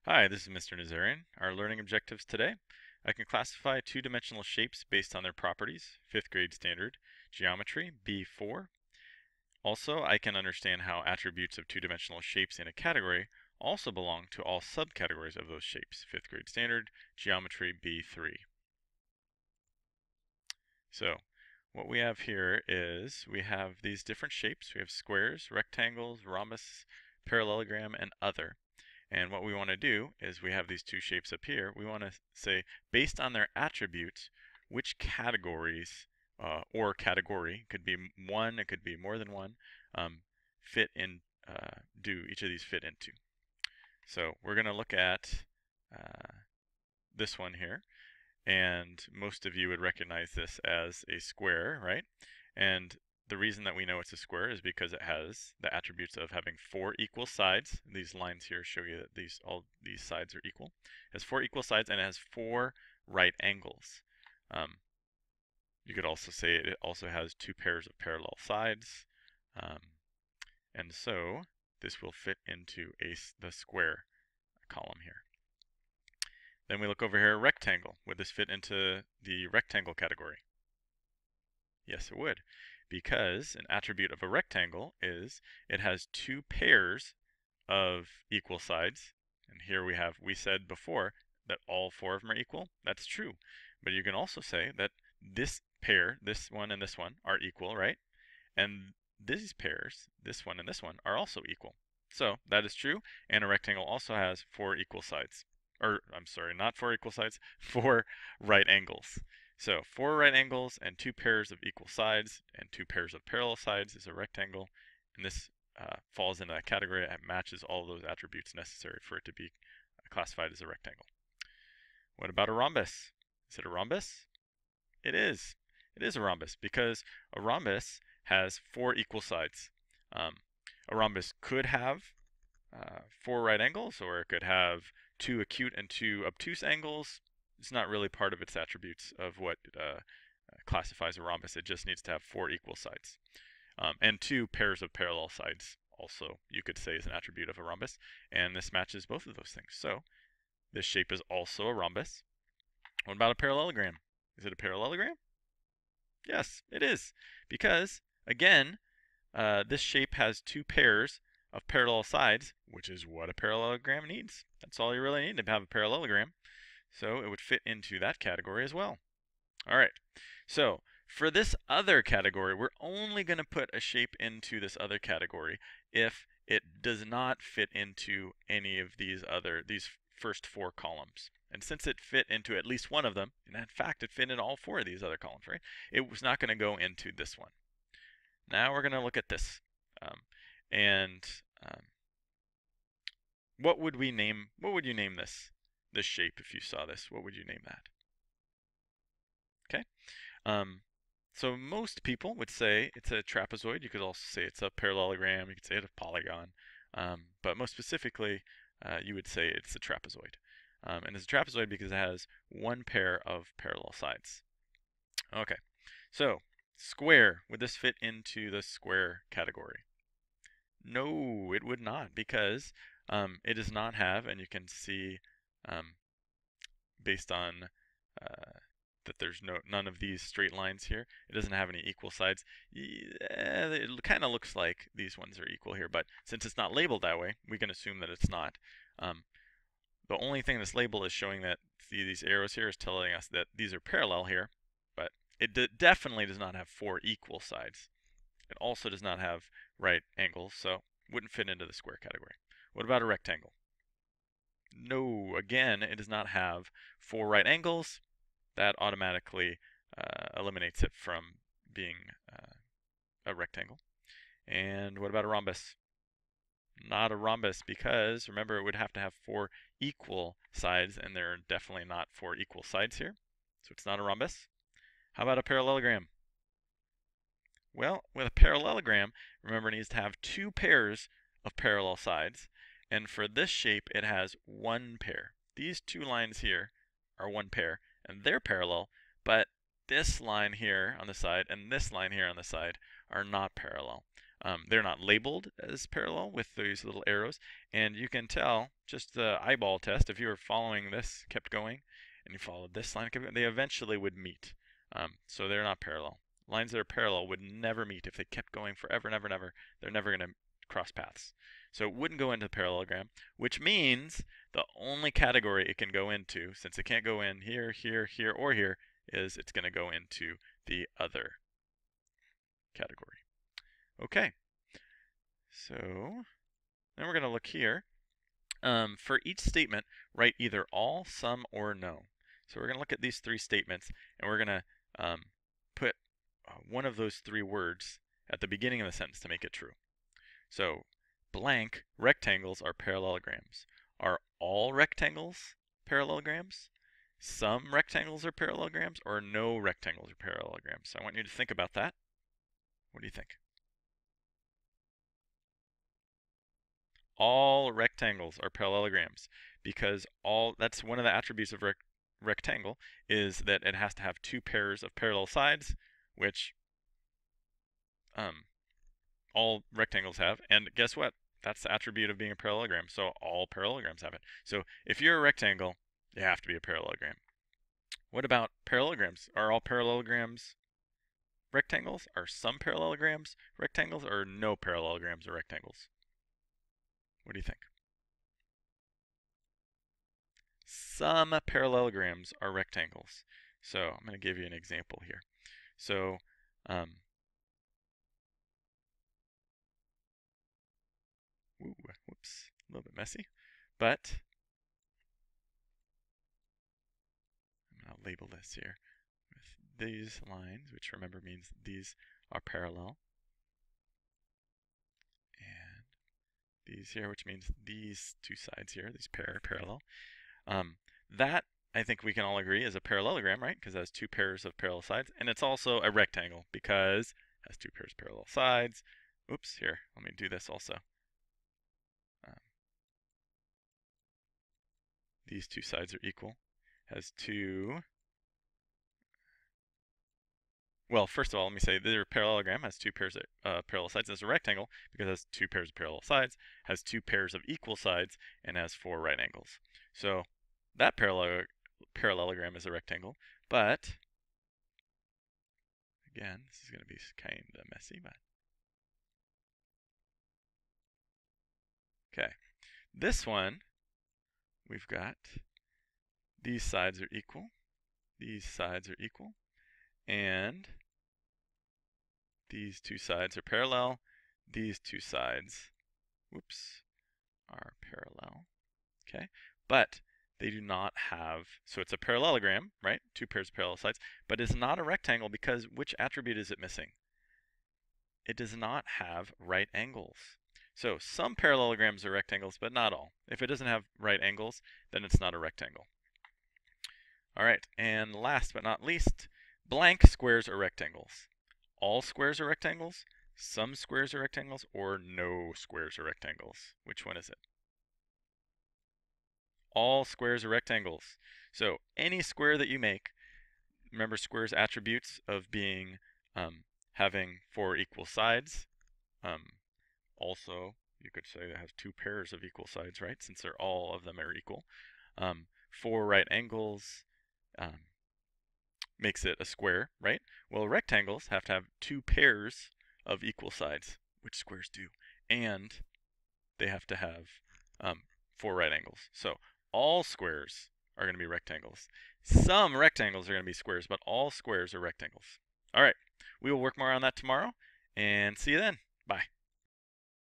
Hi, this is Mr. Nazarian. Our learning objectives today. I can classify two-dimensional shapes based on their properties, 5th grade standard, geometry, B4. Also, I can understand how attributes of two-dimensional shapes in a category also belong to all subcategories of those shapes, 5th grade standard, geometry, B3. So, what we have here is we have these different shapes. We have squares, rectangles, rhombus, parallelogram, and other. And what we want to do is we have these two shapes up here. We want to say, based on their attributes, which categories or category, could be one, it could be more than one, fit in, do each of these fit into. So we're going to look at this one here. And most of you would recognize this as a square, right? And the reason that we know it's a square is because it has the attributes of having 4 equal sides. These lines here show you that all these sides are equal. It has 4 equal sides and it has 4 right angles. You could also say it also has 2 pairs of parallel sides. And so this will fit into the square column here. Then we look over here, rectangle. Would this fit into the rectangle category? Yes, it would, because an attribute of a rectangle is it has 2 pairs of equal sides. And here we said before that all 4 of them are equal. That's true. But you can also say that this pair, this one and this one, are equal, right? And these pairs, this one and this one, are also equal. So that is true, and a rectangle also has 4 equal sides. Or, I'm sorry, not 4 equal sides, 4 right angles. So 4 right angles and 2 pairs of equal sides and 2 pairs of parallel sides is a rectangle, and this falls into that category. It matches all of those attributes necessary for it to be classified as a rectangle. What about a rhombus? Is it a rhombus? It is. It is a rhombus because a rhombus has 4 equal sides. A rhombus could have 4 right angles, or it could have 2 acute and 2 obtuse angles. It's not really part of its attributes of what classifies a rhombus. It just needs to have 4 equal sides. And 2 pairs of parallel sides also, you could say, is an attribute of a rhombus. And this matches both of those things. So this shape is also a rhombus. What about a parallelogram? Is it a parallelogram? Yes, it is. Because, again, this shape has 2 pairs of parallel sides, which is what a parallelogram needs. That's all you really need to have a parallelogram. So it would fit into that category as well. All right, so for this other category, we're only going to put a shape into this other category if it does not fit into any of these first 4 columns. And since it fit into at least one of them, and in fact it fit in all 4 of these other columns, right? It was not going to go into this one. Now we're going to look at this. What would you name this shape if you saw this? What would you name that? Okay. So most people would say it's a trapezoid. You could also say it's a parallelogram. You could say it's a polygon. But most specifically, you would say it's a trapezoid. And it's a trapezoid because it has 1 pair of parallel sides. Okay. So square, would this fit into the square category? No, it would not, because it does not have, and you can see based on that there's none of these straight lines here. It doesn't have any equal sides. It kind of looks like these ones are equal here, but since it's not labeled that way, we can assume that it's not. The only thing this label is showing that these arrows here is telling us that these are parallel here, but it definitely does not have 4 equal sides. It also does not have right angles, so wouldn't fit into the square category. What about a rectangle? No, again, it does not have 4 right angles. That automatically eliminates it from being a rectangle. And what about a rhombus? Not a rhombus because, remember, it would have to have 4 equal sides, and there are definitely not 4 equal sides here. So it's not a rhombus. How about a parallelogram? Well, with a parallelogram, remember, it needs to have 2 pairs of parallel sides. And for this shape, it has 1 pair. These 2 lines here are 1 pair, and they're parallel, but this line here on the side and this line here on the side are not parallel. They're not labeled as parallel with these little arrows, and you can tell just the eyeball test. If you were following this, kept going, and you followed this line, they eventually would meet. So they're not parallel. Lines that are parallel would never meet if they kept going forever and ever and ever. They're never going to cross paths. So it wouldn't go into the parallelogram, which means the only category it can go into, since it can't go in here, here, here, or here, is it's going to go into the other category. Okay, so then we're going to look here. For each statement, write either all, some, or no. So we're going to look at these three statements, and we're going to put one of those three words at the beginning of the sentence to make it true. So blank rectangles are parallelograms. Are all rectangles parallelograms? Some rectangles are parallelograms, or no rectangles are parallelograms? So I want you to think about that. What do you think? All rectangles are parallelograms, because that's one of the attributes of rectangle, is that it has to have two pairs of parallel sides, which all rectangles have. And guess what? That's the attribute of being a parallelogram. So all parallelograms have it. So if you're a rectangle, you have to be a parallelogram. What about parallelograms? Are all parallelograms rectangles? Are some parallelograms rectangles, or no parallelograms are rectangles? What do you think? Some parallelograms are rectangles. So I'm going to give you an example here. So whoops, a little bit messy, but I'm going to label this here with these lines, which remember means these are parallel, and these here, which means these two sides here, these pair are parallel. That, I think we can all agree, is a parallelogram, right? Because it has two pairs of parallel sides, and it's also a rectangle because it has two pairs of parallel sides. Oops, here, let me do this also. These two sides are equal. Has two. Well, first of all, let me say the parallelogram has two pairs of parallel sides. It's a rectangle because it has two pairs of parallel sides, has two pairs of equal sides, and has four right angles. So that parallelogram is a rectangle, but again, this is going to be kind of messy, but okay. This one, we've got these sides are equal, these sides are equal, and these two sides are parallel, these two sides, whoops, are parallel, okay? But they do not have, so it's a parallelogram, right? Two pairs of parallel sides, but it's not a rectangle because which attribute is it missing? It does not have right angles. So some parallelograms are rectangles, but not all. If it doesn't have right angles, then it's not a rectangle. All right, and last but not least, blank squares are rectangles. All squares are rectangles, some squares are rectangles, or no squares are rectangles. Which one is it? All squares are rectangles. So any square that you make, remember squares' attributes of being having four equal sides. Also, you could say that has two pairs of equal sides, right? Since they're all of them are equal. Four right angles makes it a square, right? Well, rectangles have to have two pairs of equal sides, which squares do, and they have to have four right angles. So all squares are going to be rectangles. Some rectangles are going to be squares, but all squares are rectangles. All right, we will work more on that tomorrow, and see you then. Bye.